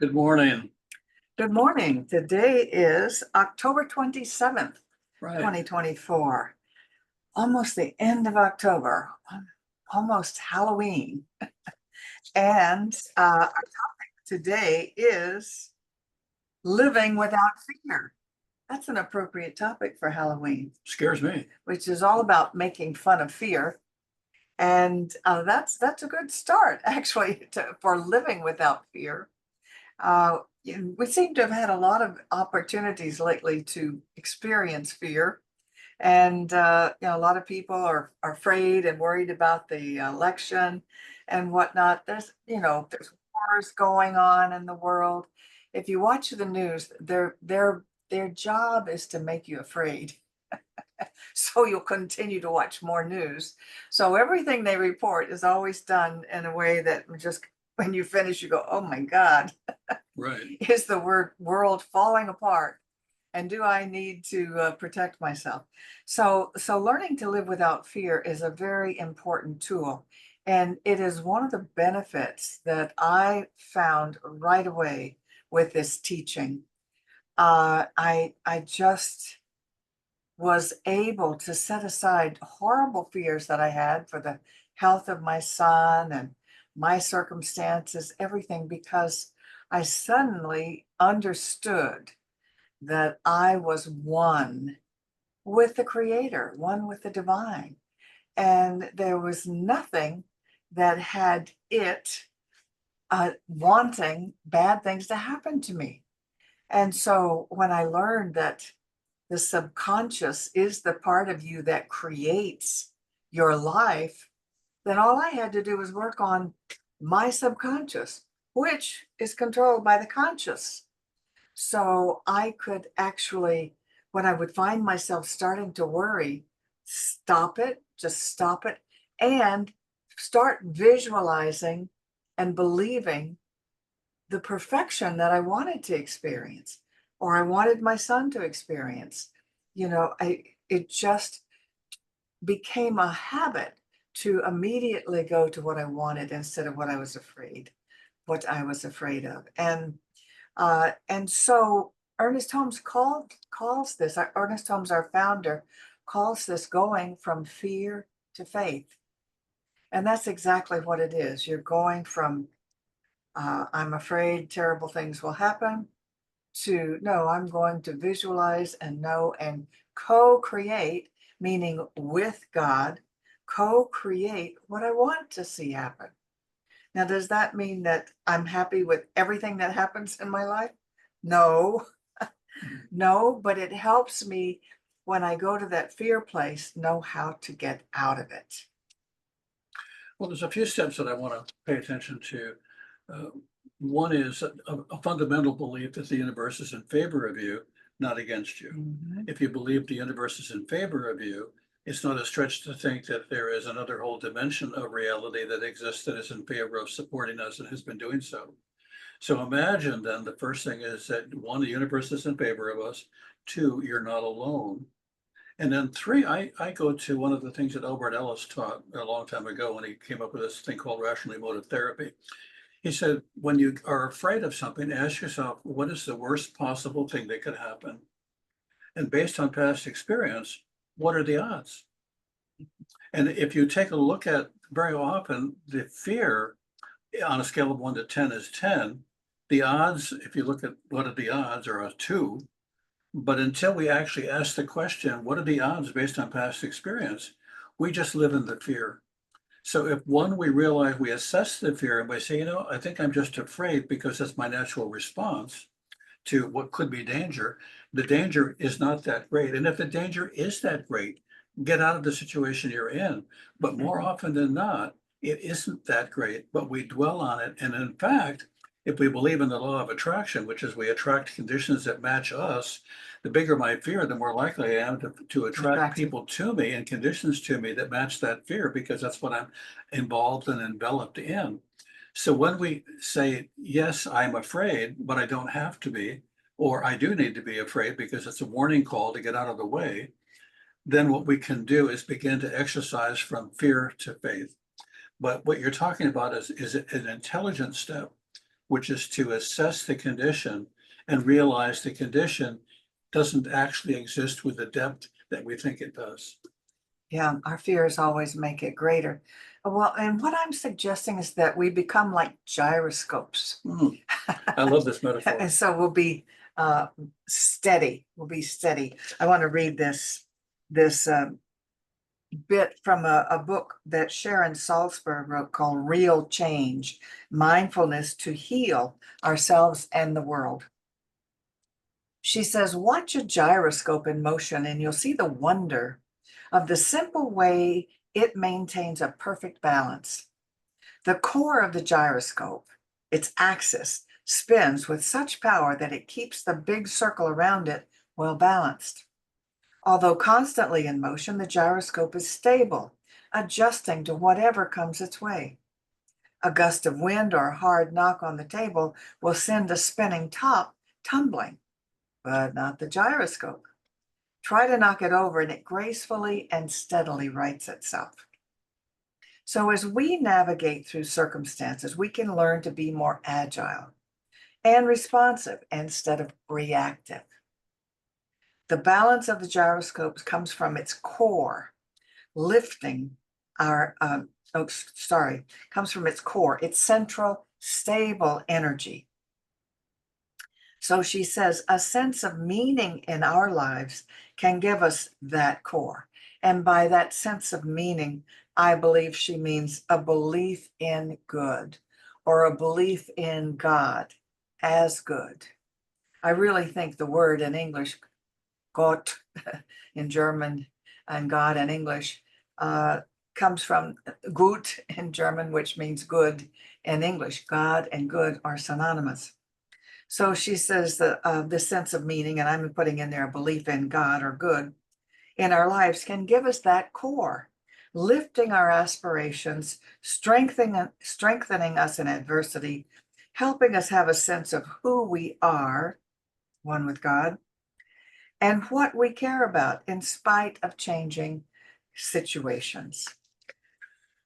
Good morning. Good morning. Today is October 27th, Right. 2024. Almost the end of October, almost Halloween. And our topic today is living without fear. That's an appropriate topic for Halloween, Scares me. which is all about making fun of fear. And that's a good start, actually, for living without fear. We seem to have had a lot of opportunities lately to experience fear. And a lot of people are afraid and worried about the election and whatnot. There's wars going on in the world. If you watch the news, their job is to make you afraid. So you'll continue to watch more news. So everything they report is always done in a way that just when you finish, you go, "Oh my God, Right. is the world falling apart? And do I need to protect myself?" So learning to live without fear is a very important tool. And it is one of the benefits that I found right away with this teaching. I just was able to set aside horrible fears that I had for the health of my son and my circumstances, everything, because I suddenly understood that I was one with the Creator, one with the divine. And there was nothing that had it wanting bad things to happen to me. And so when I learned that the subconscious is the part of you that creates your life, then all I had to do was work on my subconscious, which is controlled by the conscious. So I could actually, when I would find myself starting to worry, stop it, just stop it, and start visualizing and believing the perfection that I wanted to experience, or I wanted my son to experience. It just became a habit to immediately go to what I wanted instead of what I was afraid of. And so Ernest Holmes calls this, Ernest Holmes, our founder, calls this going from fear to faith. And that's exactly what it is. You're going from, I'm afraid terrible things will happen, to, no, I'm going to visualize and know and co-create, meaning with God, co-create what I want to see happen. Now, does that mean that I'm happy with everything that happens in my life? No, no, but it helps me when I go to that fear place, know how to get out of it. Well, there's a few steps that I want to pay attention to. Uh, One is a fundamental belief that the universe is in favor of you, not against you. Mhm. If you believe the universe is in favor of you, it's not a stretch to think that there is another whole dimension of reality that exists that is in favor of supporting us and has been doing so. So imagine then the first thing is that one, the universe is in favor of us. Two, you're not alone. And then three, I go to one of the things that Albert Ellis taught a long time ago when he came up with this thing called rational emotive therapy. He said, when you are afraid of something, ask yourself, what is the worst possible thing that could happen? And based on past experience, what are the odds? And if you take a look at very often, the fear on a scale of 1 to 10 is 10. The odds, if you look at what are the odds, are a 2. But until we actually ask the question, what are the odds based on past experience? We just live in the fear. So if one, we realize we assess the fear and we say, I think I'm just afraid because that's my natural response to what could be danger. The danger is not that great. And if the danger is that great, get out of the situation you're in. But more often than not, it isn't that great, but we dwell on it. And in fact, if we believe in the law of attraction, which is we attract conditions that match us, the bigger my fear, the more likely I am to attract Attractive. people to me and conditions to me that match that fear, because that's what I'm involved and enveloped in. So when we say, yes, I'm afraid, but I don't have to be, or I do need to be afraid because it's a warning call to get out of the way, then what we can do is begin to exercise from fear to faith. But what you're talking about is an intelligent step, which is to assess the condition and realize the condition doesn't actually exist with the depth that we think it does. Yeah, our fears always make it greater. Well, and what I'm suggesting is that we become like gyroscopes. I love this metaphor. And so we'll be steady. We'll be steady. I want to read this bit from a book that Sharon Salzberg wrote called Real Change: Mindfulness to Heal Ourselves and the World. She says, watch a gyroscope in motion and you'll see the wonder of the simple way it maintains a perfect balance. The core of the gyroscope, its axis, spins with such power that it keeps the big circle around it well balanced. Although constantly in motion, the gyroscope is stable, adjusting to whatever comes its way. A gust of wind or a hard knock on the table will send the spinning top tumbling, but not the gyroscope. Try to knock it over and it gracefully and steadily rights itself. So as we navigate through circumstances, we can learn to be more agile and responsive instead of reactive. The balance of the gyroscopes comes from its core, lifting our, comes from its core, its central, stable energy. So she says a sense of meaning in our lives can give us that core. And by that sense of meaning, I believe she means a belief in good or a belief in God as good. I really think the word in English, Gott in German and God in English, comes from gut in German, which means good in English. God and good are synonymous. So she says that the sense of meaning, and I'm putting in there a belief in God or good in our lives, can give us that core, lifting our aspirations, strengthening us in adversity, helping us have a sense of who we are, one with God, and what we care about in spite of changing situations.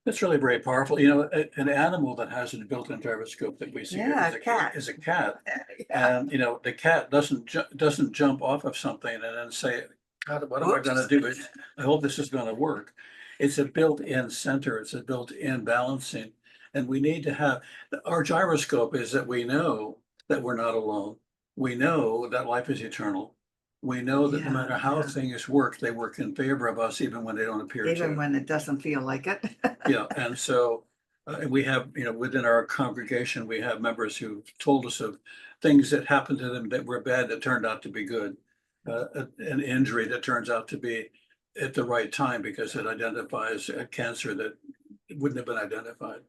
It's really very powerful. You know, an animal that has a built-in gyroscope that we see here Yeah, cat. is a cat. Yeah. And, you know, the cat doesn't jump off of something and then say, God, what am I gonna Whoops. do? I hope this is gonna work. It's a built-in center. It's a built-in balancing. And we need to have, our gyroscope is that we know that we're not alone. We know that life is eternal. We know that no Yeah, matter how yeah. things work, they work in favor of us, even when they don't appear to. Even when it doesn't feel like it. Yeah, and so we have, you know, within our congregation, we have members who told us of things that happened to them that were bad that turned out to be good. An injury that turns out to be at the right time because it identifies a cancer that wouldn't have been identified.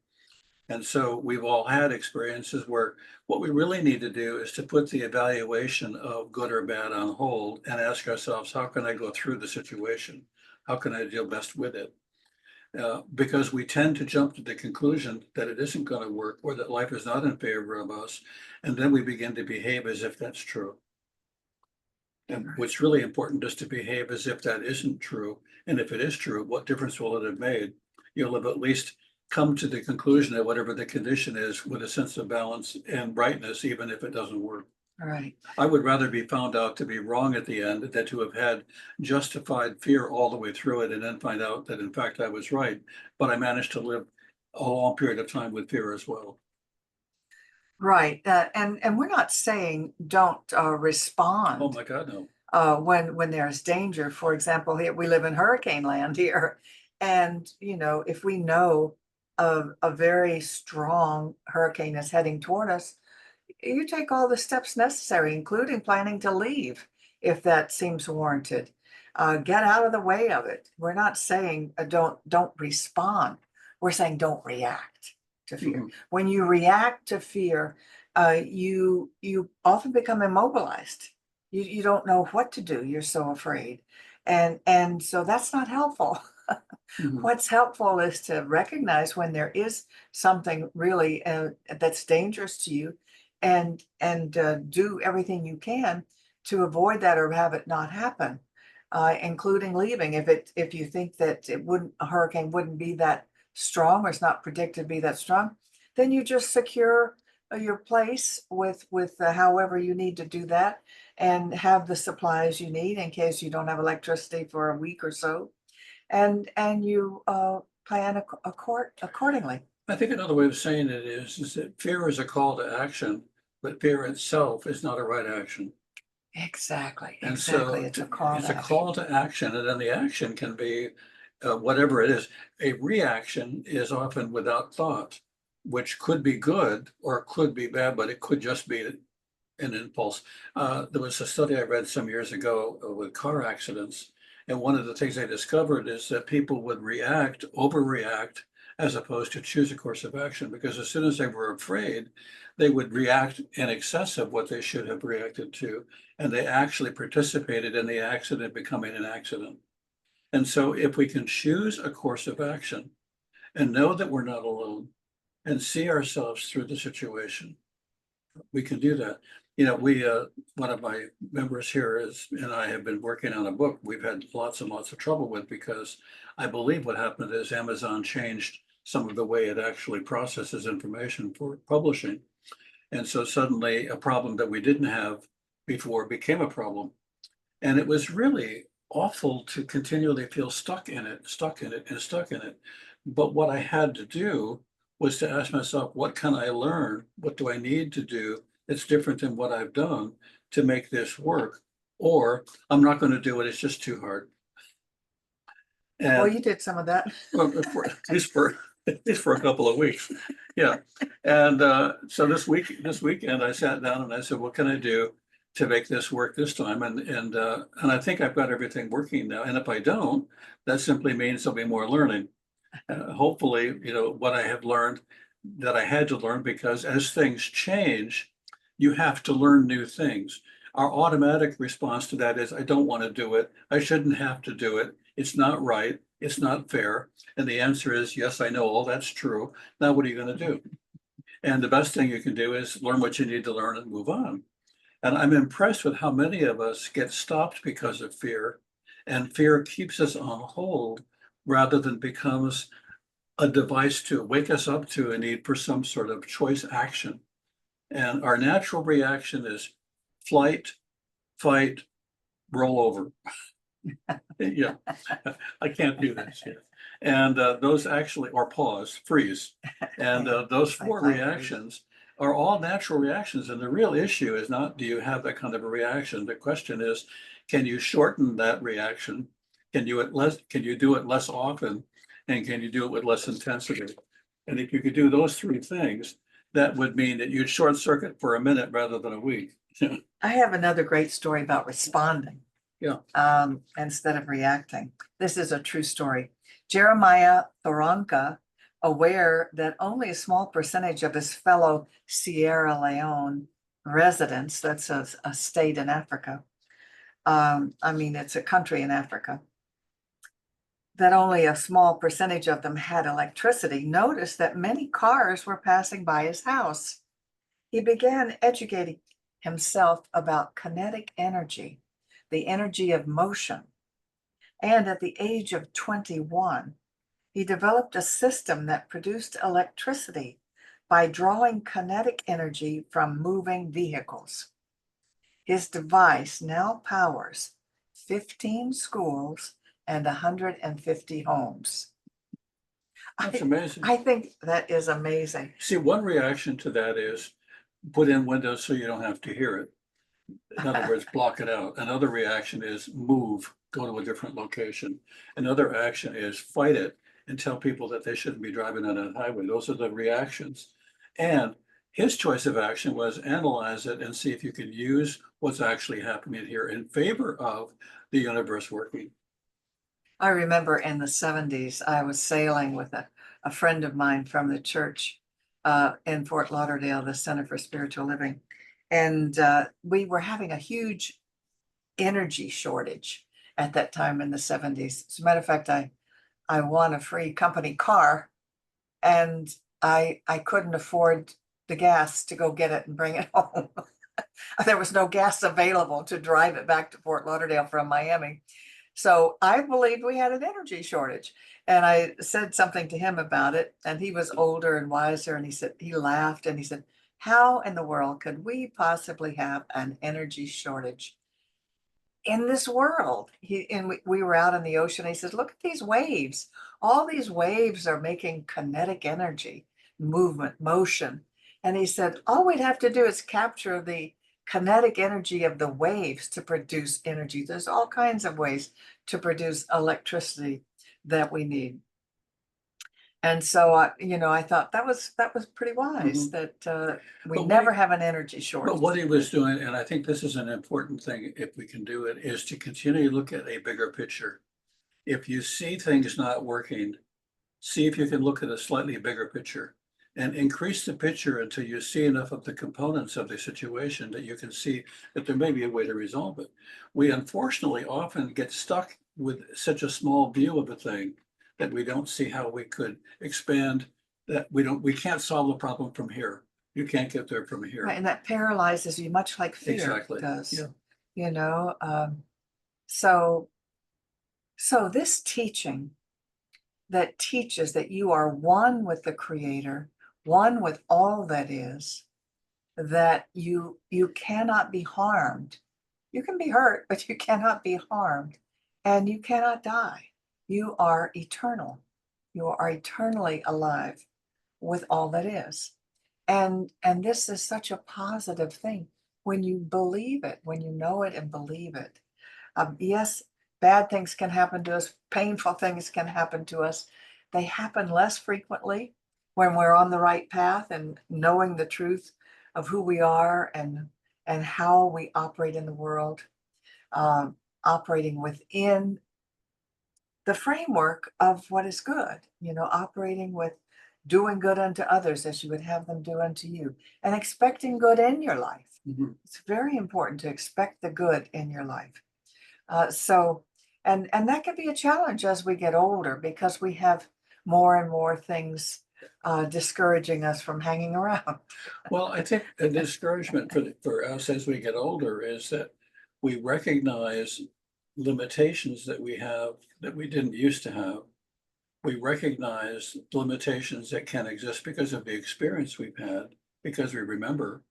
And so we've all had experiences where what we really need to do is to put the evaluation of good or bad on hold and ask ourselves, how can I go through the situation? How can I deal best with it? Because we tend to jump to the conclusion that it isn't going to work or that life is not in favor of us. And then we begin to behave as if that's true. And what's really important is to behave as if that isn't true. And if it is true, what difference will it have made? You'll have at least come to the conclusion that whatever the condition is with a sense of balance and brightness, even if it doesn't work. Right. I would rather be found out to be wrong at the end than to have had justified fear all the way through it and then find out that in fact I was right, but I managed to live a long period of time with fear as well. Right. And we're not saying don't Oh respond my God, no. when there's danger. For example, here we live in hurricane land here, and if we know a very strong hurricane is heading toward us, you take all the steps necessary, including planning to leave if that seems warranted. Get out of the way of it. We're not saying don't respond. We're saying don't react to fear. Mhm. When you react to fear, you often become immobilized. You don't know what to do. You're so afraid, and so that's not helpful. Mhm. What's helpful is to recognize when there is something really that's dangerous to you, and do everything you can to avoid that or have it not happen, including leaving. If you think that a hurricane wouldn't be that strong or it's not predicted to be that strong, then you just secure your place with however you need to do that, and have the supplies you need in case you don't have electricity for a week or so, and you plan accordingly. I think another way of saying it is that fear is a call to action, but fear itself is not a right action. Exactly, And exactly. so It's a call it's to a call action. to action, and then the action can be whatever it is. A reaction is often without thought, which could be good or it could be bad, but it could just be an impulse. There was a study I read some years ago with car accidents, and one of the things they discovered is that people would overreact, as opposed to choose a course of action, because as soon as they were afraid, they would react in excess of what they should have reacted to, and they actually participated in the accident becoming an accident. And so if we can choose a course of action and know that we're not alone and see ourselves through the situation, we can do that. One of my members here and I have been working on a book we've had lots and lots of trouble with, because I believe what happened is Amazon changed some of the way it actually processes information for publishing. And so suddenly a problem that we didn't have before became a problem. And it was really awful to continually feel stuck in it, stuck in it, and stuck in it. But what I had to do was to ask myself, what can I learn? What do I need to do that's different than what I've done to make this work? Or I'm not going to do it, it's just too hard. Well, And you did some of that. well, at least for at least for a couple of weeks. Yeah. And so this weekend, I sat down and I said, what can I do to make this work this time? And I think I've got everything working now. And if I don't, that simply means there'll be more learning. Hopefully, what I have learned that I had to learn, because as things change, you have to learn new things. Our automatic response to that is, I don't want to do it. I shouldn't have to do it. It's not right. It's not fair. And the answer is, yes, I know all that's true. Now, what are you going to do? And the best thing you can do is learn what you need to learn and move on. And I'm impressed with how many of us get stopped because of fear, and fear keeps us on hold rather than becomes a device to wake us up to a need for some sort of choice action. And our natural reaction is flight, fight, roll over. Yeah, I can't do this yet. And those actually, or pause, freeze. And those Fight, four flight, freeze. reactions are all natural reactions. And the real issue is not, do you have that kind of a reaction? The question is, can you shorten that reaction? Can you do it less often? And can you do it with less intensity? And if you could do those three things, that would mean that you'd short circuit for a minute rather than a week. I have another great story about responding. Yeah. Instead of reacting. This is a true story. Jeremiah Thoronka, aware that only a small percentage of his fellow Sierra Leone residents, that's a state in Africa, it's a country in Africa, that only a small percentage of them had electricity, noticed that many cars were passing by his house. He began educating himself about kinetic energy, the energy of motion. And at the age of 21, he developed a system that produced electricity by drawing kinetic energy from moving vehicles. His device now powers 15 schools and 150 homes. That's amazing. I think that is amazing. See, one reaction to that is put in windows so you don't have to hear it. In other words, block it out. Another reaction is move, go to a different location. Another action is fight it and tell people that they shouldn't be driving on that highway. Those are the reactions. And his choice of action was analyze it and see if you could use what's actually happening here in favor of the universe working. I remember in the 70s, I was sailing with a friend of mine from the church in Fort Lauderdale, the Center for Spiritual Living. And we were having a huge energy shortage at that time in the 70s. As a matter of fact, I won a free company car, and I couldn't afford the gas to go get it and bring it home. There was no gas available to drive it back to Fort Lauderdale from Miami. So I believed we had an energy shortage. And I said something to him about it, and he was older and wiser, and he laughed and he said, How in the world could we possibly have an energy shortage in this world? We were out in the ocean. He says, look at these waves. All these waves are making kinetic energy, movement, motion. And he said, all we'd have to do is capture the kinetic energy of the waves to produce energy. There's all kinds of ways to produce electricity that we need. And so, I thought that was pretty wise Mhm. that we But what he, never have an energy but shortage. what he was doing, and I think this is an important thing if we can do it, is to continue to look at a bigger picture. If you see things not working, see if you can look at a slightly bigger picture and increase the picture until you see enough of the components of the situation that you can see that there may be a way to resolve it. We unfortunately often get stuck with such a small view of a thing that we don't see how we could expand, that we can't solve the problem from here. You can't get there from here. Right, and that paralyzes you much like fear Exactly. does, Yeah. you know? So so this teaching that teaches that you are one with the Creator, one with all that is, that you cannot be harmed. You can be hurt, but you cannot be harmed, and you cannot die. You are eternal. You are eternally alive with all that is. And this is such a positive thing when you believe it, when you know it and believe it. Yes, bad things can happen to us, painful things can happen to us. They happen less frequently when we're on the right path and knowing the truth of who we are and how we operate in the world, operating within the framework of what is good, operating with doing good unto others as you would have them do unto you, and expecting good in your life. Mhm. It's very important to expect the good in your life. So, and that can be a challenge as we get older because we have more and more things discouraging us from hanging around. Well, I think a discouragement for us as we get older is that we recognize limitations that we have that we didn't used to have. We recognize limitations that can exist because of the experience we've had, because we remember.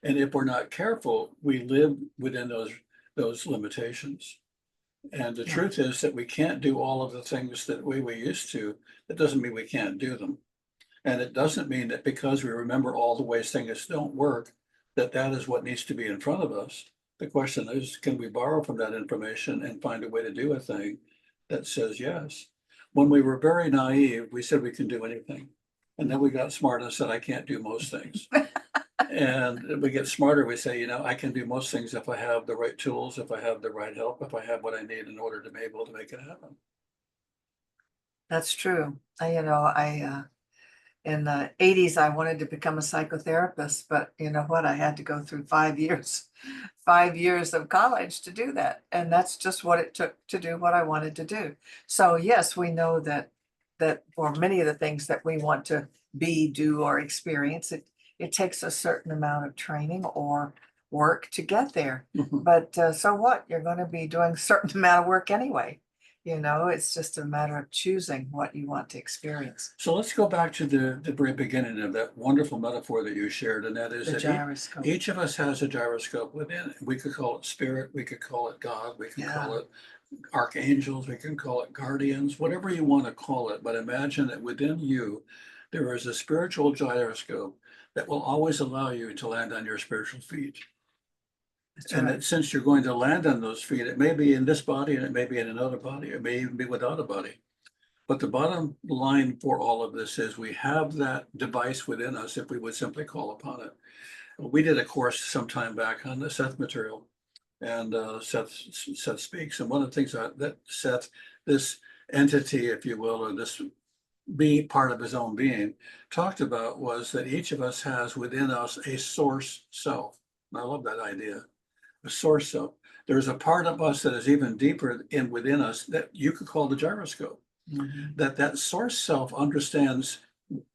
And if we're not careful, we live within those limitations. And the Yeah, truth is that we can't do all of the things that we used to. That doesn't mean we can't do them. And it doesn't mean that because we remember all the ways things don't work, that that is what needs to be in front of us. The question is, can we borrow from that information and find a way to do a thing that says yes? When we were very naive, we said we can do anything. And then we got smart and said, I can't do most things. And we get smarter, we say, I can do most things if I have the right tools, if I have the right help, if I have what I need in order to be able to make it happen. that's true. In the 80s, I wanted to become a psychotherapist, but you know what? I had to go through 5 years, 5 years of college to do that. And that's just what it took to do what I wanted to do. So yes, we know that for many of the things that we want to be, do, or experience, it takes a certain amount of training or work to get there. Mhm. But so what? You're going to be doing a certain amount of work anyway. It's just a matter of choosing what you want to experience. So let's go back to the very beginning of that wonderful metaphor that you shared, and that is The that gyroscope. each of us has a gyroscope within. We could call it spirit, we could call it God, we can call Yeah. it archangels, we can call it guardians, whatever you want to call it. But imagine that within you, there is a spiritual gyroscope that will always allow you to land on your spiritual feet. That's And right. that since you're going to land on those feet, it may be in this body and it may be in another body, it may even be without a body. But the bottom line for all of this is we have that device within us if we would simply call upon it. We did a course some time back on the Seth material, and Seth speaks. And one of the things that Seth, this entity, if you will, or this be part of his own being, talked about was that each of us has within us a source self. And I love that idea, a source self. There's a part of us that is even deeper in within us that you could call the gyroscope, Mhm. that source self understands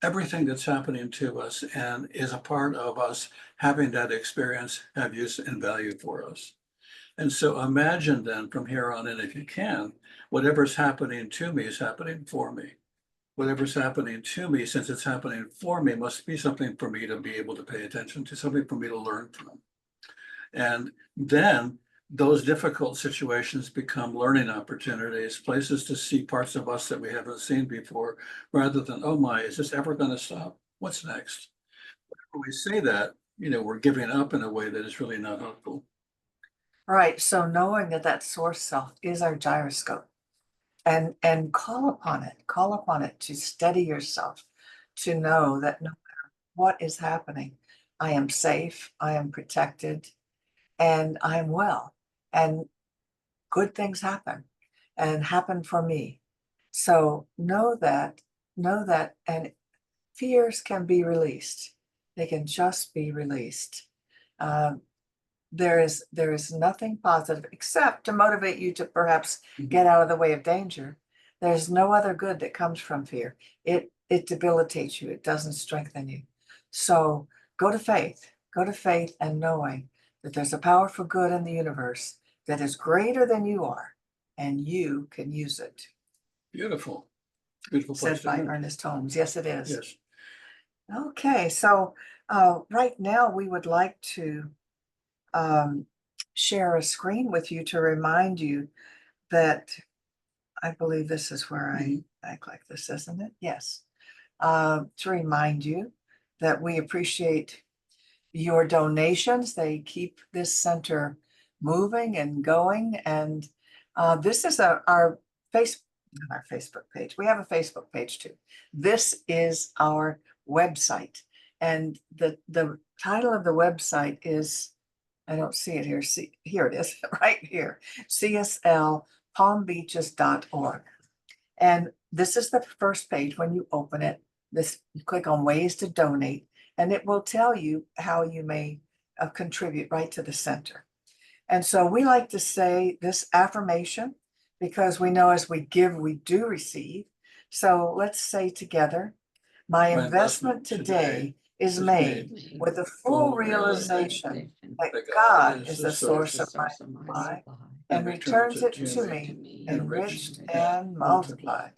everything that's happening to us and is a part of us having that experience have use and value for us. And so imagine then from here on in, if you can, whatever's happening to me is happening for me. whatever's happening to me, since it's happening for me, must be something for me to be able to pay attention to, something for me to learn from. And then those difficult situations become learning opportunities, places to see parts of us that we haven't seen before, rather than, oh my, is this ever going to stop? What's next? When we say that, we're giving up in a way that is really not helpful. Right. So knowing that that source self is our gyroscope, and call upon it to steady yourself, to know that no matter what is happening, I am safe, I am protected, and I am well. And good things happen and happen for me. So know that, and fears can be released. They can just be released. Um, there is nothing positive except to motivate you to perhaps get out of the way of danger. There's no other good that comes from fear. It debilitates you. It doesn't strengthen you. So go to faith and knowing that there's a power for good in the universe that is greater than you are, and you can use it. Beautiful, beautiful place Said to by end. Ernest Holmes. Yes, it is. Yes. Okay, so right now we would like to um, share a screen with you to remind you that I believe this is where I click this, isn't it? Yes. To remind you that we appreciate your donations. They keep this center moving and going. And this is our face, not our Facebook page. We have a Facebook page too. This is our website. And the title of the website is, I don't see it here. See, here it is, right here, cslpalmbeaches.org. And this is the first page. When you open it, you click on ways to donate, and it will tell you how you may contribute right to the center. And so we like to say this affirmation because we know as we give, we do receive. So let's say together, my investment today is made with the full realization that God is the source of my supply and returns it to me enriched and multiplied.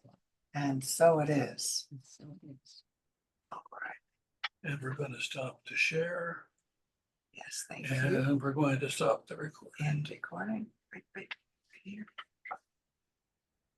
And so it is. All right. And we're going to stop to share, Yes, thank you. and we're going to stop the recording. And recording right here.